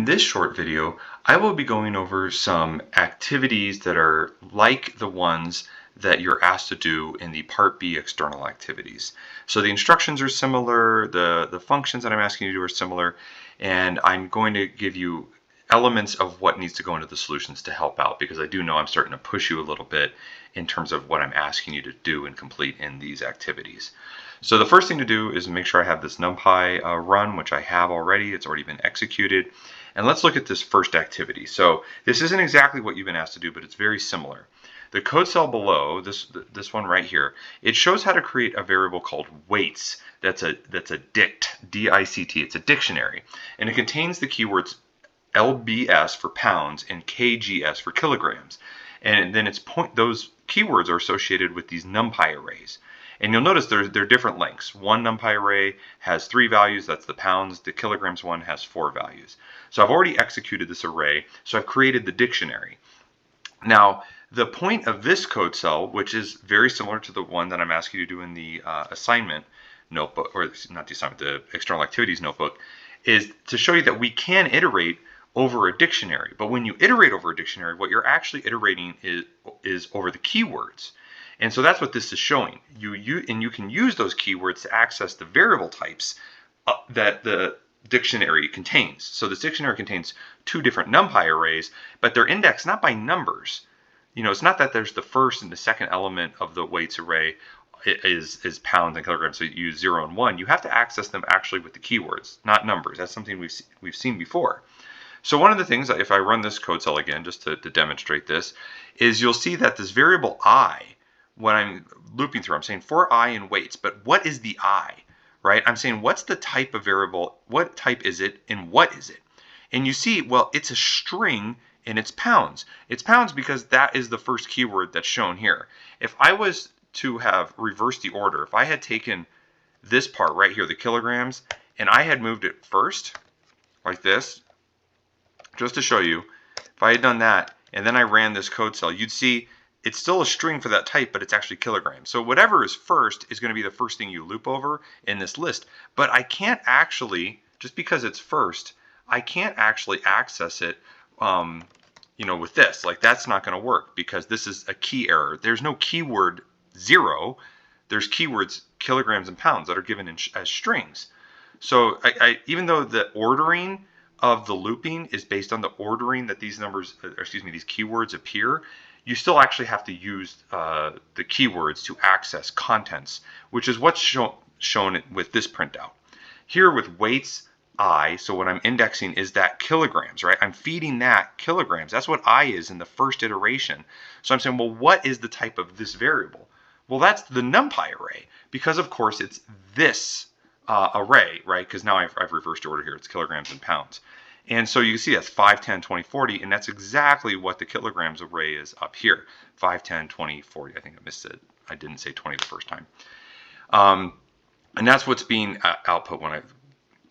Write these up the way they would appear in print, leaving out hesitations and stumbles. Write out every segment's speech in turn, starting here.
this short video, I will be going over some activities that are like the ones that you're asked to do in the Part B external activities. So the instructions are similar, the functions that I'm asking you to do are similar, and I'm going to give you elements of what needs to go into the solutions to help out, because I do know I'm starting to push you a little bit in terms of what I'm asking you to do and complete in these activities. So the first thing to do is make sure I have this NumPy run, which I have already. It's already been executed. And let's look at this first activity. So this isn't exactly what you've been asked to do, but it's very similar. The code cell below, this one right here, it shows how to create a variable called weights. That's a dict, D-I-C-T. It's a dictionary. And it contains the keywords LBS for pounds and KGS for kilograms. And then those keywords are associated with these NumPy arrays. And you'll notice they're different lengths. One NumPy array has 3 values, that's the pounds. The kilograms one has 4 values. So I've already executed this array, so I've created the dictionary. Now, the point of this code cell, which is very similar to the one that I'm asking you to do in the assignment notebook, or not the assignment, the external activities notebook, is to show you that we can iterate over a dictionary. But when you iterate over a dictionary, what you're actually iterating is over the keywords. And so that's what this is showing. You can use those keywords to access the variable types that the dictionary contains. So this dictionary contains 2 different NumPy arrays, but they're indexed not by numbers. You know, it's not that there's the first and the second element of the weights array is pounds and kilograms, so you use 0 and 1. You have to access them actually with the keywords, not numbers. That's something we've seen before. So one of the things, if I run this code cell again, just to demonstrate this, is you'll see that this variable I, when I'm looping through, I'm saying for I in weights, but what is the I, right? I'm saying what's the type of variable, what type is it, and what is it? And you see, well, it's a string and it's pounds. It's pounds because that is the first keyword that's shown here. If I was to have reversed the order, if I had taken this part right here, the kilograms, and I had moved it first, like this, just to show you, if I had done that, and then I ran this code cell, you'd see it's still a string for that type, but it's actually kilograms. So whatever is first is going to be the first thing you loop over in this list. But I can't actually, just because it's first, I can't actually access it, with this. Like, that's not going to work because this is a key error. There's no keyword 0. There's keywords kilograms and pounds that are given as strings. So even though the ordering of the looping is based on the ordering that these these keywords appear, you still actually have to use the keywords to access contents, which is what's shown with this printout. Here with weights I, so what I'm indexing is that kilograms, right? I'm feeding that kilograms. That's what I is in the first iteration. So I'm saying, well, what is the type of this variable? Well, that's the NumPy array, because of course it's this array, right? Because now I've reversed order here. It's kilograms and pounds. And so you can see that's 5, 10, 20, 40, and that's exactly what the kilograms array is up here. 5, 10, 20, 40. I think I missed it. I didn't say 20 the first time. And that's what's being output when I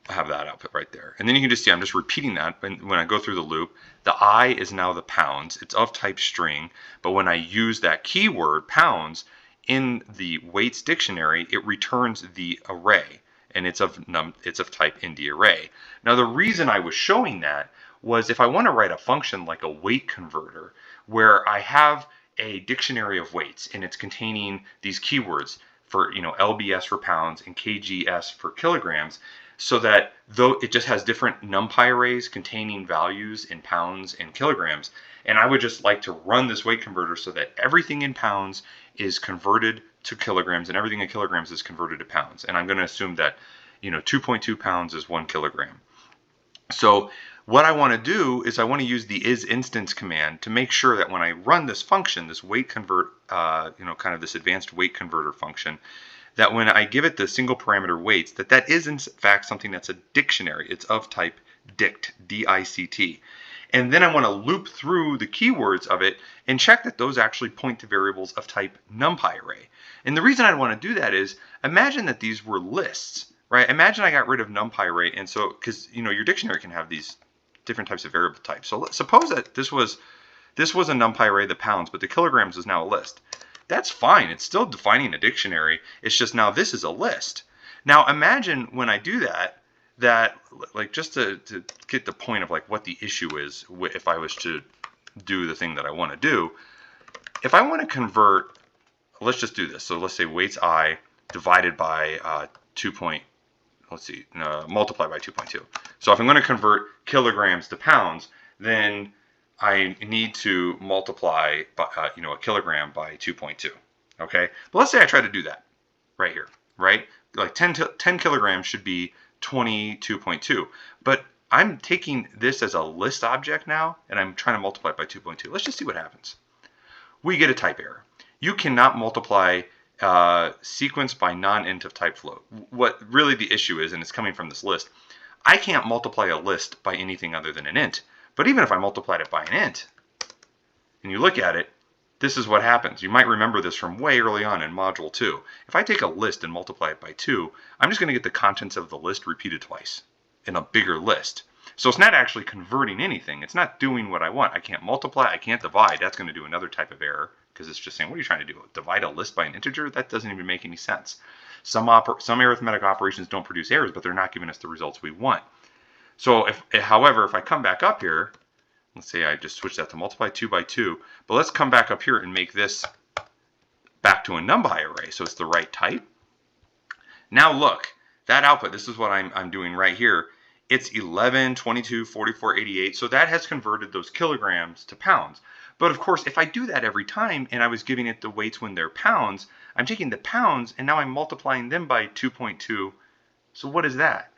have that output right there. And then you can just see I'm just repeating that. When I go through the loop, the I is now the pounds. It's of type string, but when I use that keyword pounds in the weights dictionary, it returns the array. And it's of type int array. Now the reason I was showing that was if I want to write a function like a weight converter where I have a dictionary of weights and it's containing these keywords for LBS for pounds and KGS for kilograms, so that though it just has different NumPy arrays containing values in pounds and kilograms, and I would just like to run this weight converter so that everything in pounds is converted to kilograms and everything in kilograms is converted to pounds. And I'm going to assume that 2.2 pounds is 1 kilogram. So what I want to do is I want to use the isInstance command to make sure that when I run this function, this weight convert, kind of this advanced weight converter function, that when I give it the single parameter weights, that is in fact something that's a dictionary. It's of type dict, D-I-C-T. And then I want to loop through the keywords of it and check that those actually point to variables of type NumPy array. And the reason I want to do that is, imagine that these were lists, right? Imagine I got rid of NumPy array, and so, because your dictionary can have these different types of variable types. So suppose that this was a NumPy array, the pounds, but the kilograms is now a list. That's fine. It's still defining a dictionary. It's just now this is a list. Now imagine when I do that, that, like, just to get the point of like what the issue is, if I was to do the thing that I want to do, if I want to convert, let's just do this. So let's say weights I divided by multiply by 2.2. So if I'm going to convert kilograms to pounds, then I need to multiply by, a kilogram by 2.2. Okay, but let's say I try to do that right here, right? Like 10 kilograms should be 22.2, but I'm taking this as a list object now, and I'm trying to multiply it by 2.2. Let's just see what happens. We get a type error. You cannot multiply sequence by non-int of type float. What really the issue is, and it's coming from this list, I can't multiply a list by anything other than an int. But even if I multiplied it by an int, and you look at it, this is what happens. You might remember this from way early on in Module 2. If I take a list and multiply it by 2, I'm just going to get the contents of the list repeated twice in a bigger list. So it's not actually converting anything. It's not doing what I want. I can't multiply. I can't divide. That's going to do another type of error, because it's just saying, what are you trying to do? Divide a list by an integer? That doesn't even make any sense. Some arithmetic operations don't produce errors, but they're not giving us the results we want. So however, if I come back up here, let's say I just switch that to multiply 2 by 2, but let's come back up here and make this back to a NumPy array, so it's the right type. Now look, that output, this is what I'm doing right here. It's 11, 22, 44, 88, so that has converted those kilograms to pounds. But of course, if I do that every time and I was giving it the weights when they're pounds, I'm taking the pounds and now I'm multiplying them by 2.2. So what is that?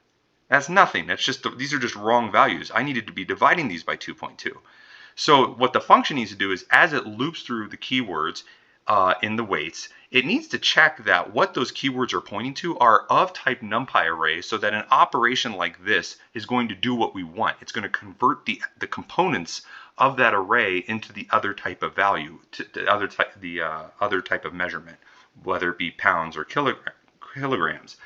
That's nothing. That's just, these are just wrong values. I needed to be dividing these by 2.2. So what the function needs to do is, as it loops through the keywords in the weights, it needs to check that what those keywords are pointing to are of type NumPy array, so that an operation like this is going to do what we want. It's going to convert the components of that array into the other type of value, to the other type of measurement, whether it be pounds or kilograms.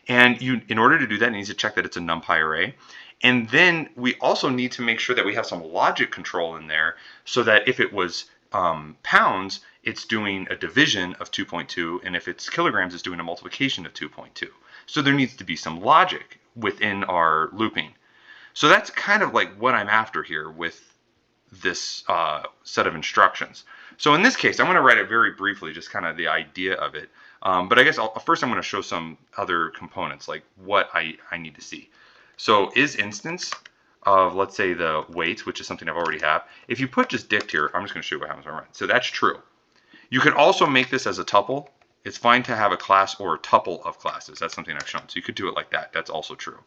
And in order to do that, it needs to check that it's a NumPy array. And then we also need to make sure that we have some logic control in there, so that if it was pounds, it's doing a division of 2.2, and if it's kilograms, it's doing a multiplication of 2.2. So there needs to be some logic within our looping. So that's kind of like what I'm after here with this set of instructions. So in this case, I'm going to write it very briefly, just kind of the idea of it. But I guess first I'm going to show some other components, like what I need to see. So is instance of, let's say, the weights, which is something I've already have. If you put just dict here, I'm just going to show you what happens when I run. So that's true. You could also make this as a tuple. It's fine to have a class or a tuple of classes. That's something I've shown. So you could do it like that. That's also true.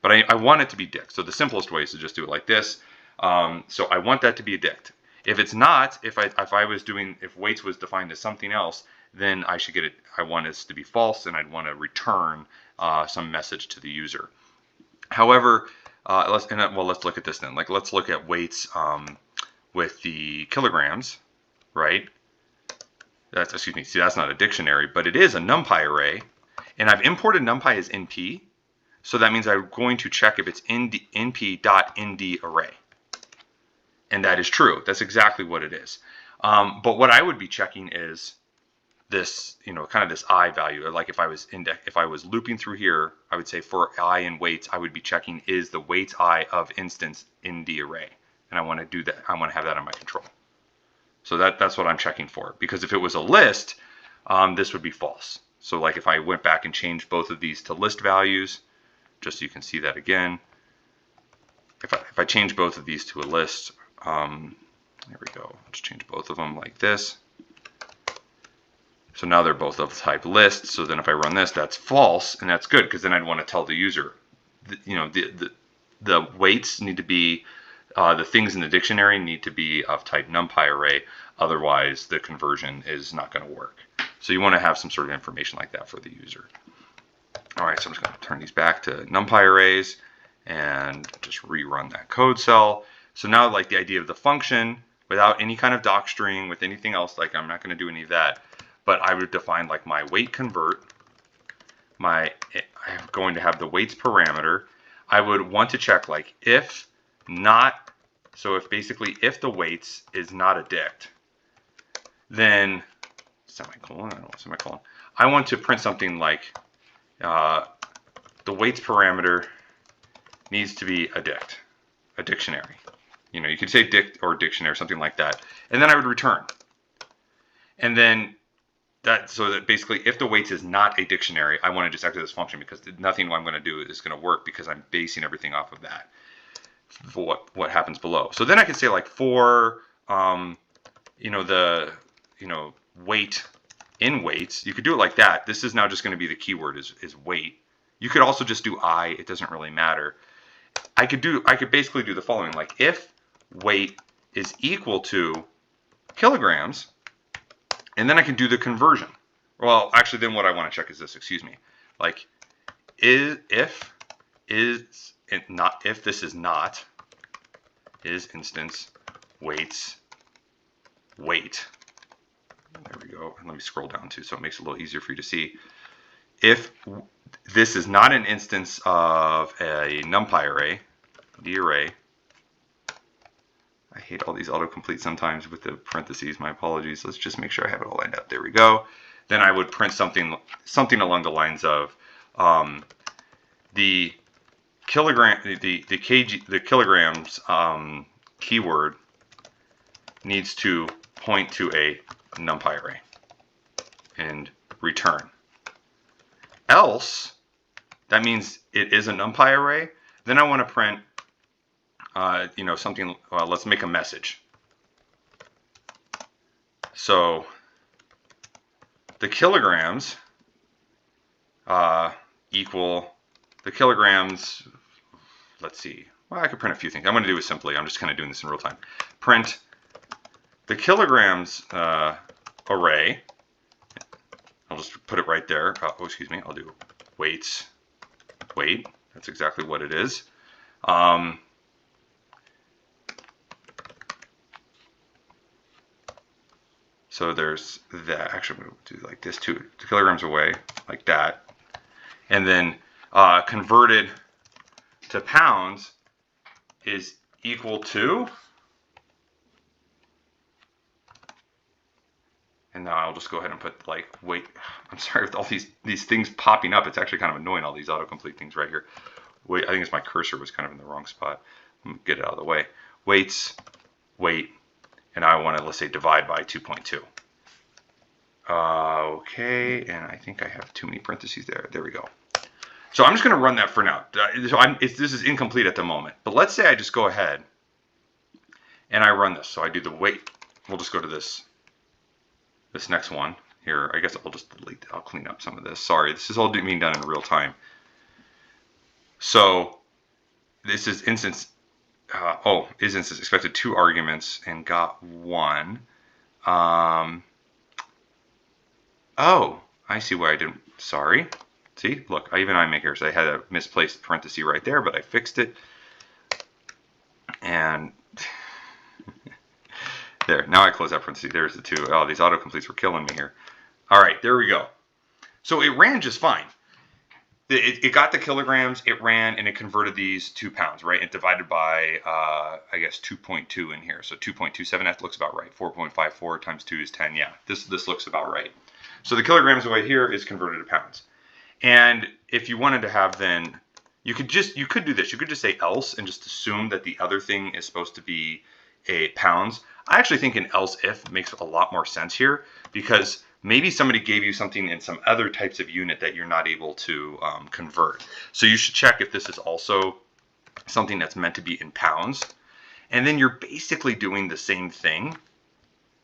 But I want it to be dict. So the simplest way is to just do it like this. So I want that to be a dict. If it's not, if weights was defined as something else, then I should get it. I want this to be false, and I'd want to return some message to the user. However, let's look at this then. Like, let's look at weights with the kilograms, right? See, that's not a dictionary, but it is a NumPy array, and I've imported NumPy as NP, so that means I'm going to check if it's np.nd array, and that is true. That's exactly what it is. But what I would be checking is this, kind of this I value. Like if I was looping through here, I would say for I in weights, I would be checking is the weights I of instance in the array, and I want to do that. I want to have that on my control. So that's what I'm checking for, because if it was a list, this would be false. So like if I went back and changed both of these to list values, just so you can see that again. If I change both of these to a list, there we go. Let's change both of them like this. So now they're both of type list. So then if I run this, that's false, and that's good, because then I'd want to tell the user, the weights need to be, the things in the dictionary need to be of type NumPy array. Otherwise, the conversion is not going to work. So you want to have some sort of information like that for the user. All right, so I'm just going to turn these back to NumPy arrays and just rerun that code cell. So now, like, the idea of the function, without any kind of docstring, with anything else, like I'm not going to do any of that, but I would define like my weight convert, I'm going to have the weights parameter. I would want to check like if not, so if the weights is not a dict, then semicolon, I don't want semicolon. I want to print something like the weights parameter needs to be a dictionary. You know, you could say dict or dictionary, something like that. And then I would return. And then so that basically if the weights is not a dictionary, I want to just exit this function because nothing I'm going to do is going to work because I'm basing everything off of that, for what happens below. So then I can say like for, the weight in weights, you could do it like that. This is now just going to be the keyword is weight. You could also just do I, it doesn't really matter. I could basically do the following, like if weight is equal to kilograms, and then I can do the conversion. Well, actually, then what I want to check is this, excuse me. Like, if this is not, is instance weights weight. There we go. And let me scroll down too, so it makes it a little easier for you to see. If this is not an instance of a NumPy array, the array, I hate all these autocomplete sometimes with the parentheses, my apologies. Let's just make sure I have it all lined up. There we go. Then I would print something along the lines of the kilogram, the kilograms keyword needs to point to a NumPy array and return. Else, that means it is a NumPy array. Then I want to print something, let's make a message. So the kilograms equal the kilograms, let's see, well, I could print a few things. I'm going to do it simply. I'm just kind of doing this in real time. Print the kilograms array. I'll just put it right there. Excuse me. I'll do weights, weight. That's exactly what it is. So there's that. Actually, I'm going to do like this too. 2 kilograms away, like that. And then converted to pounds is equal to, and now I'll just go ahead and put like weight. I'm sorry with all these things popping up. It's actually kind of annoying, all these autocomplete things right here. Wait, I think it's my cursor was kind of in the wrong spot. Get it out of the way. Weights, weight. And I want to, let's say, divide by 2.2. Okay, and I think I have too many parentheses there. There we go. So I'm just going to run that for now. So this is incomplete at the moment. But let's say I just go ahead and I run this. So I do the weight. We'll just go to this next one here. I guess I'll just delete. I'll clean up some of this. Sorry, this is all being done in real time. So this is instance. Is instance expected 2 arguments and got 1. Oh, I see why I didn't. Sorry. See, look, even I make errors. I had a misplaced parenthesis right there, but I fixed it. And there. Now I close that parenthesis. There's the 2. Oh, these autocompletes were killing me here. All right, there we go. So it ran just fine. It got the kilograms, it ran, and it converted these to pounds, right? It divided by, I guess, 2.2 in here. So 2.27, that looks about right. 4.54 times 2 is 10. Yeah, this looks about right. So the kilograms away here is converted to pounds. And if you wanted to have then, you could do this. You could just say else and just assume that the other thing is supposed to be a pounds. I actually think an else if makes a lot more sense here because maybe somebody gave you something in some other types of unit that you're not able to convert. So you should check if this is also something that's meant to be in pounds. And then you're basically doing the same thing,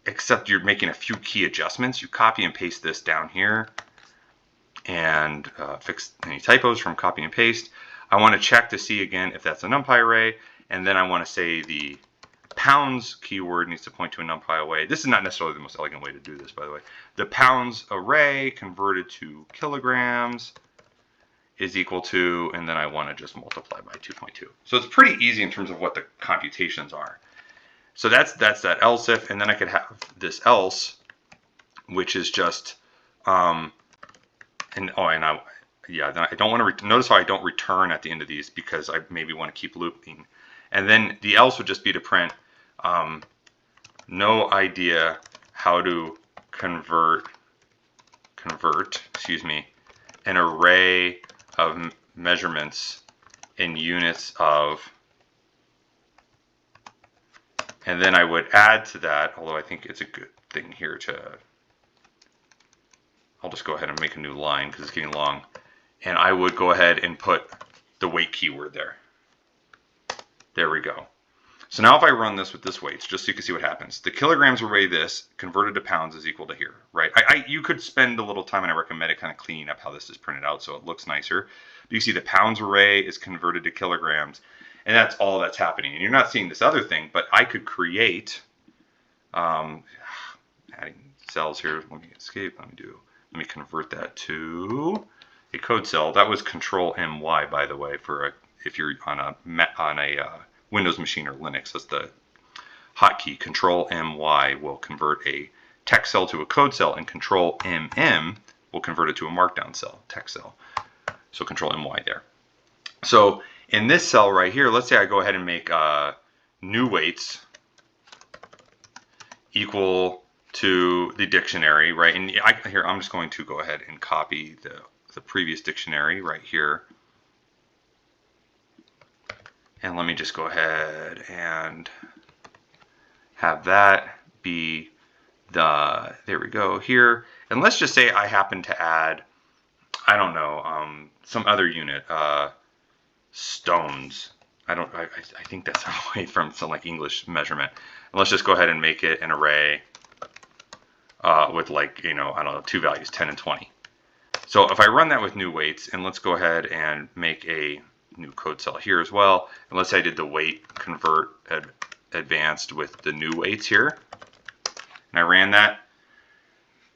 except you're making a few key adjustments. You copy and paste this down here and fix any typos from copy and paste. I want to check to see again if that's a NumPy array. And then I want to say the pounds keyword needs to point to a NumPy array. This is not necessarily the most elegant way to do this, by the way. The pounds array converted to kilograms is equal to, and then I want to just multiply by 2.2. So it's pretty easy in terms of what the computations are. So that's that else if, and then I could have this else, which is just, I don't want to, notice how I don't return at the end of these because I maybe want to keep looping. And then the else would just be to print no idea how to convert, an array of measurements in units of, and then I would add to that, although I think it's a good thing here to, I'll just go ahead and make a new line because it's getting long, and I would go ahead and put the weight keyword there. There we go. So now if I run this with this weights, just so you can see what happens, the kilograms array this converted to pounds is equal to here, right? You could spend a little time, and I recommend it, kind of cleaning up how this is printed out so it looks nicer. But you see the pounds array is converted to kilograms, and that's all that's happening. And you're not seeing this other thing, but I could create, adding cells here. Let me escape. Let me convert that to a code cell. That was Control MY, by the way, for if you're on a Windows machine or Linux. That's the hotkey. Control MY will convert a text cell to a code cell, and Control MM will convert it to a markdown cell, text cell. So Control MY there. So in this cell right here, let's say I go ahead and make new weights equal to the dictionary, right? And here I'm just going to go ahead and copy the previous dictionary right here. And let me just go ahead and have that be there we go here. And let's just say I happen to add, I don't know, some other unit, stones. I think that's away from some like English measurement. And let's just go ahead and make it an array with like, I don't know, two values, 10 and 20. So if I run that with new weights, and let's go ahead and make a new code cell here as well. And let's say I did the weight convert advanced with the new weights here, and I ran that.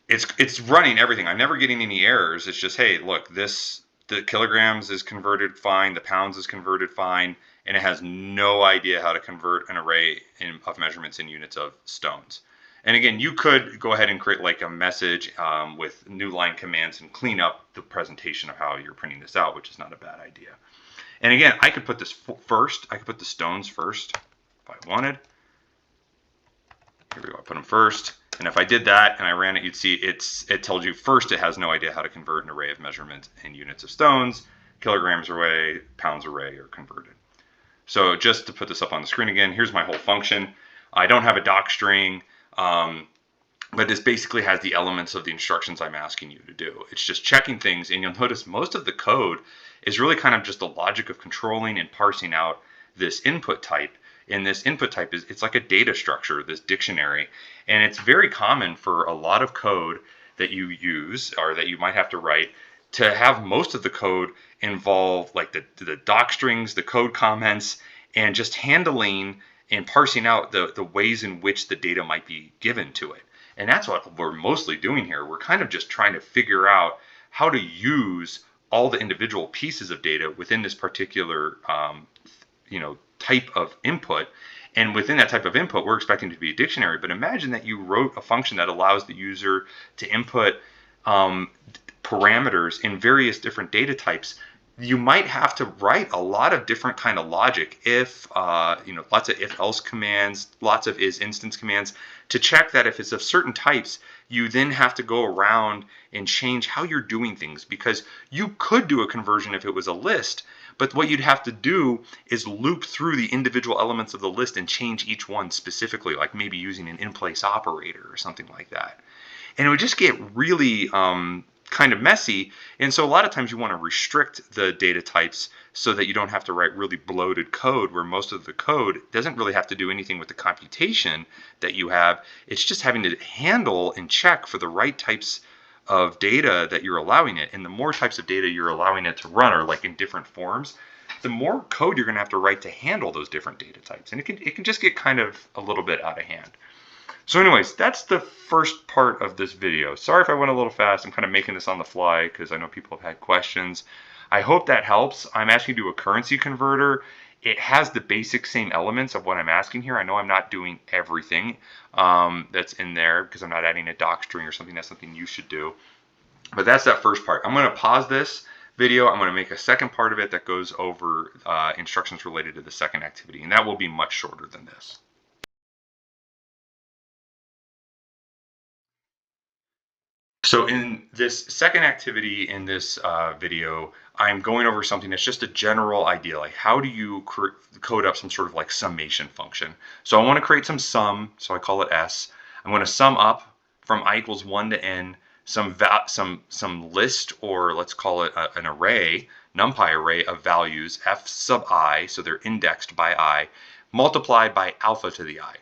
It's running everything. I'm never getting any errors. It's just, hey, look, the kilograms is converted fine, the pounds is converted fine, and it has no idea how to convert an array of measurements in units of stones. And again, you could go ahead and create like a message with new line commands and clean up the presentation of how you're printing this out, which is not a bad idea. And again, I could put this first. I could put the stones first if I wanted. Here we go. I put them first. And if I did that and I ran it, you'd see it tells you first it has no idea how to convert an array of measurements in units of stones. Kilograms array, pounds array are converted. So just to put this up on the screen again, here's my whole function. I don't have a doc string, but this basically has the elements of the instructions I'm asking you to do. It's just checking things, and you'll notice most of the code is really kind of just the logic of controlling and parsing out this input type. And this input type it's like a data structure, this dictionary, and it's very common for a lot of code that you use or that you might have to write to have most of the code involve like the doc strings, the code comments, and just handling and parsing out the ways in which the data might be given to it. And that's what we're mostly doing here. We're kind of just trying to figure out how to use all the individual pieces of data within this particular type of input. And within that type of input, we're expecting it to be a dictionary. But imagine that you wrote a function that allows the user to input parameters in various different data types. You might have to write a lot of different kind of logic, lots of if-else commands, lots of is-instance commands, to check that if it's of certain types, you then have to go around and change how you're doing things, because you could do a conversion if it was a list, but what you'd have to do is loop through the individual elements of the list and change each one specifically, like maybe using an in-place operator or something like that. And it would just get really kind of messy. And so a lot of times you want to restrict the data types so that you don't have to write really bloated code where most of the code doesn't really have to do anything with the computation that you have. It's just having to handle and check for the right types of data that you're allowing it. And the more types of data you're allowing it to run, or like in different forms, the more code you're going to have to write to handle those different data types. And it can just get kind of a little bit out of hand. So anyways, that's the first part of this video. Sorry if I went a little fast. I'm kind of making this on the fly because I know people have had questions. I hope that helps. I'm asking you to do a currency converter. It has the basic same elements of what I'm asking here. I know I'm not doing everything that's in there because I'm not adding a doc string or something. That's something you should do. But that's that first part. I'm going to pause this video. I'm going to make a second part of it that goes over instructions related to the second activity, and that will be much shorter than this. So in this second activity in this video, I'm going over something that's just a general idea, like how do you code up some sort of like summation function. So I want to create some sum, so I call it S. I'm going to sum up from I equals 1 to n some list, or let's call it an array, NumPy array of values f sub I, so they're indexed by I, multiplied by alpha to the I.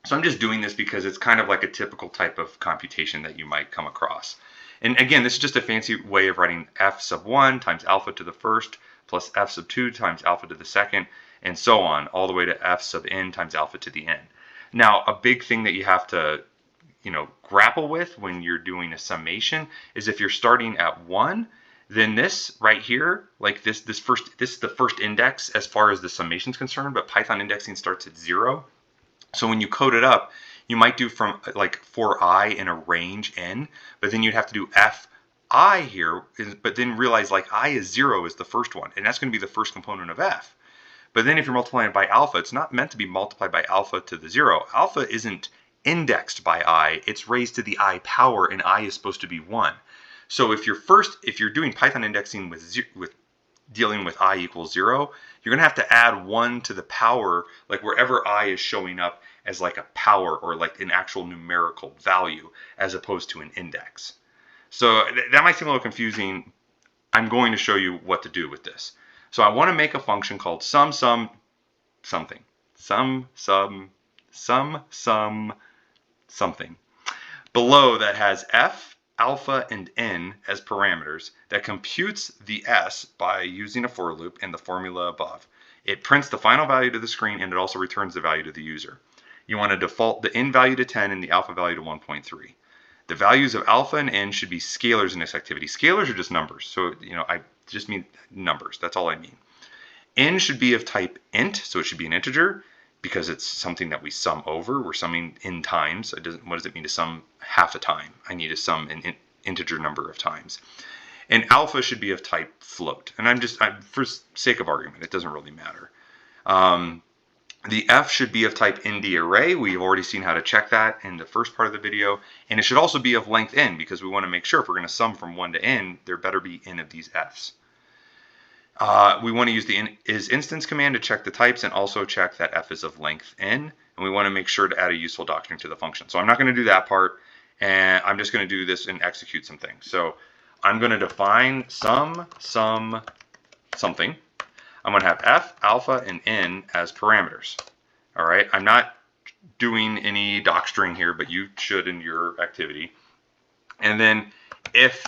So I'm just doing this because it's kind of like a typical type of computation that you might come across. And again, this is just a fancy way of writing f sub 1 times alpha to the first plus f sub 2 times alpha to the second, and so on, all the way to f sub n times alpha to the n. Now, a big thing that you have to grapple with when you're doing a summation is if you're starting at 1, then this right here, like this is the first index as far as the summation is concerned, but Python indexing starts at 0. So when you code it up, you might do from like for I in a range n, but then you'd have to do fi here, but then realize like I is 0 is the first one, and that's going to be the first component of f. But then if you're multiplying it by alpha, it's not meant to be multiplied by alpha to the 0. Alpha isn't indexed by I, it's raised to the I power, and I is supposed to be 1. So if you're doing Python indexing with dealing with I equals 0, you're going to have to add 1 to the power, like wherever I is showing up as like a power or like an actual numerical value as opposed to an index. So that might seem a little confusing. I'm going to show you what to do with this. So I want to make a function called sum something. Sum something. Below that has f, alpha, and n as parameters that computes the s by using a for loop and the formula above. It prints the final value to the screen, and it also returns the value to the user. You want to default the n value to 10 and the alpha value to 1.3. The values of alpha and n should be scalars in this activity. Scalars are just numbers, so I just mean numbers. That's all I mean. N should be of type int, so it should be an integer, because it's something that we sum over. We're summing in times. What does it mean to sum half a time? I need to sum an integer number of times. And alpha should be of type float. And for sake of argument, it doesn't really matter. The f should be of type nd array. We've already seen how to check that in the first part of the video. And it should also be of length n, because we want to make sure if we're going to sum from 1 to n, there better be n of these f's. We want to use the isInstance command to check the types and also check that f is of length n. And we want to make sure to add a useful doctrine to the function. So I'm not going to do that part, and I'm just going to do this and execute some things. So I'm going to define something. I'm going to have f, alpha, and n as parameters. All right. I'm not doing any docstring here, but you should in your activity. And then if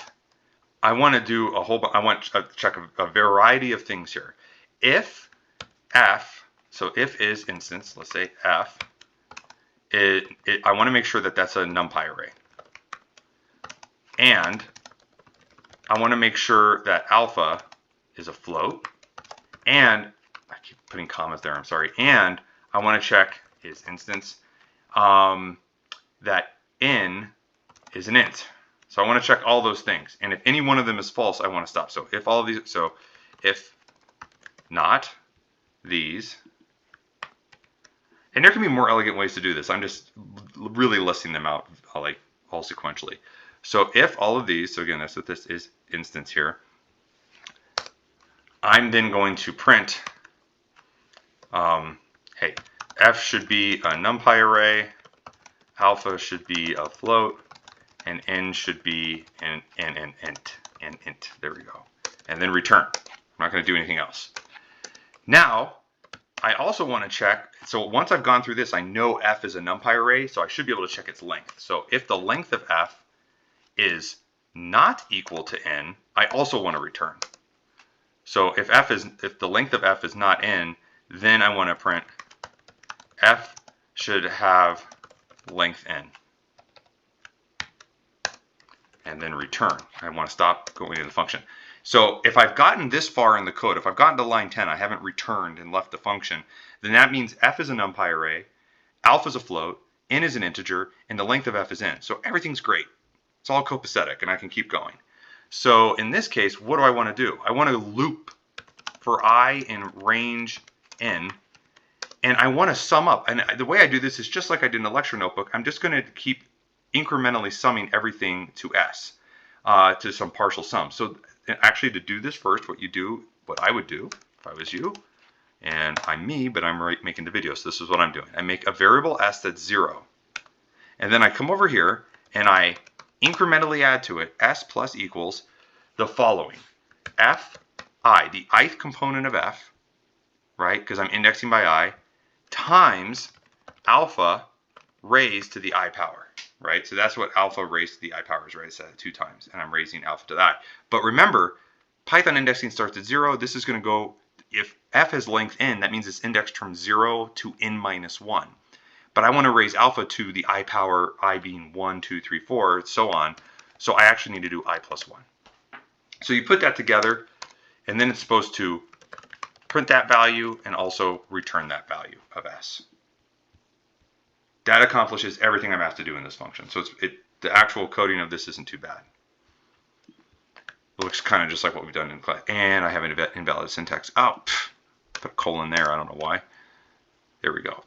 I want to do I want to check a variety of things here. If f, so if is instance, let's say f, I want to make sure that that's a NumPy array. And I want to make sure that alpha is a float. And I keep putting commas there, I'm sorry. And I want to check is instance that n is an int. So I want to check all those things, and if any one of them is false, I want to stop. So if all of these, so if not these, and there can be more elegant ways to do this. I'm just really listing them out like all sequentially. So if all of these, so again, that's what this is instance here. I'm then going to print, hey, f should be a NumPy array, alpha should be a float, and n should be an int. There we go. And then return. I'm not going to do anything else. Now, I also want to check, so once I've gone through this, I know f is a NumPy array, so I should be able to check its length. So if the length of f is not equal to n, I also want to return. So if the length of f is not n, then I want to print f should have length n. And then return. I want to stop going into the function. So if I've gotten this far in the code, if I've gotten to line 10, I haven't returned and left the function, then that means f is a NumPy array, alpha is a float, n is an integer, and the length of f is n. So everything's great. It's all copacetic, and I can keep going. So in this case, what do I want to do? I want to loop for I in range n, and I want to sum up. And the way I do this is just like I did in the lecture notebook. I'm just going to keep incrementally summing everything to S, to some partial sum. So actually to do this first, what I would do if I was you, and I'm me, but I'm making the video, so this is what I'm doing. I make a variable S that's 0. And then I come over here and I incrementally add to it S plus equals the following. Fi, the ith component of F, right, because I'm indexing by I, times alpha raised to the I power, right? So that's what alpha raised to the I power is, right? I said it 2 times, and I'm raising alpha to the I. But remember, Python indexing starts at 0. This is going to go, if F has length n, that means it's indexed from 0 to n minus 1. But I want to raise alpha to the I power, I being 1, 2, 3, 4, so on. So I actually need to do I plus 1. So you put that together, and then it's supposed to print that value and also return that value of S. That accomplishes everything I'm asked to do in this function. So the actual coding of this isn't too bad. It looks kind of just like what we've done in class. And I have an invalid syntax. Oh, put a colon there. I don't know why. There we go.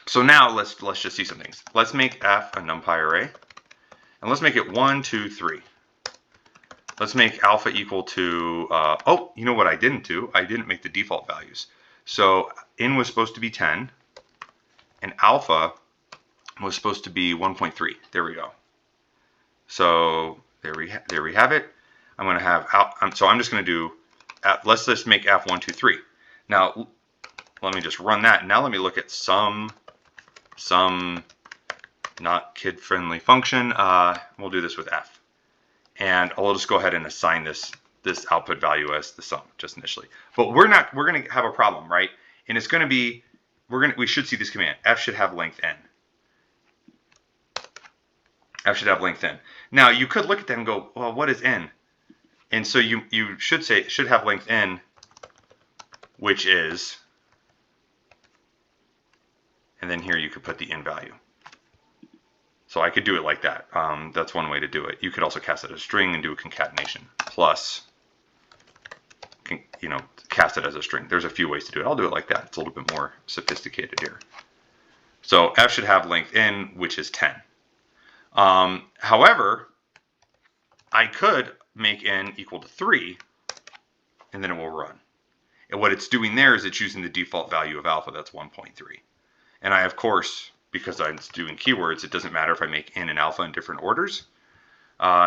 So now let's just see some things. Let's make F a NumPy array. And let's make it 1, 2, 3. Let's make alpha equal to, oh, you know what I didn't do? I didn't make the default values. So n was supposed to be 10, and alpha was supposed to be 1.3. There we go. So there we have it. I'm going to have, so I'm just going to do, let's just make F1, 2, 3. Now, let me just run that. Now let me look at some not kid-friendly function. We'll do this with F. And I'll just go ahead and assign this output value as the sum just initially. But we're going to have a problem, right? And it's going to be, we should see this command. F should have length n. F should have length n. Now you could look at that and go, well, what is n? And so you should say it should have length n, which is, and then here you could put the n value. So I could do it like that. That's one way to do it. You could also cast it as a string and do a concatenation plus, cast it as a string. There's a few ways to do it. I'll do it like that. It's a little bit more sophisticated here. So F should have length n, which is 10. However, I could make n equal to 3, and then it will run. And what it's doing there is it's using the default value of alpha, that's 1.3. And I, of course, because I'm doing keywords, it doesn't matter if I make n and alpha in different orders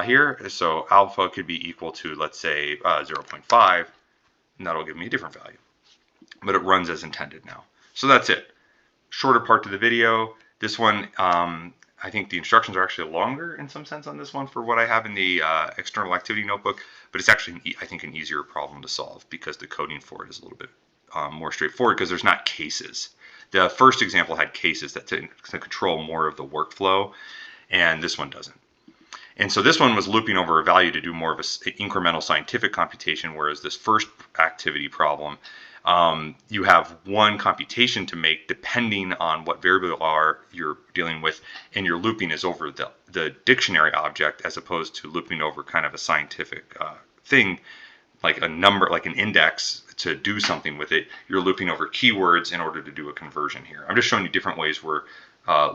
here. So alpha could be equal to, let's say, 0.5, and that'll give me a different value. But it runs as intended now. So that's it. Shorter part to the video. This one, I think the instructions are actually longer in some sense on this one for what I have in the external activity notebook, but it's actually, I think, an easier problem to solve because the coding for it is a little bit more straightforward because there's not cases. The first example had cases that to control more of the workflow, and this one doesn't. And so this one was looping over a value to do more of an incremental scientific computation, whereas this first activity problem, you have one computation to make depending on what variable you're dealing with, and your looping is over the dictionary object as opposed to looping over kind of a scientific thing, like a number, like an index to do something with it. You're looping over keywords in order to do a conversion here. I'm just showing you different ways where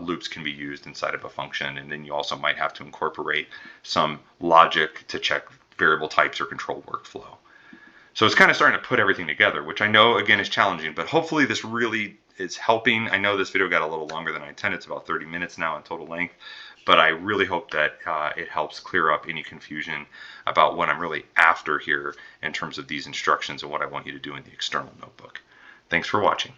loops can be used inside of a function, and then you also might have to incorporate some logic to check variable types or control workflow. So it's kind of starting to put everything together, which I know, again, is challenging, but hopefully this really is helping. I know this video got a little longer than I intended. It's about 30 minutes now in total length, but I really hope that it helps clear up any confusion about what I'm really after here in terms of these instructions and what I want you to do in the external notebook. Thanks for watching.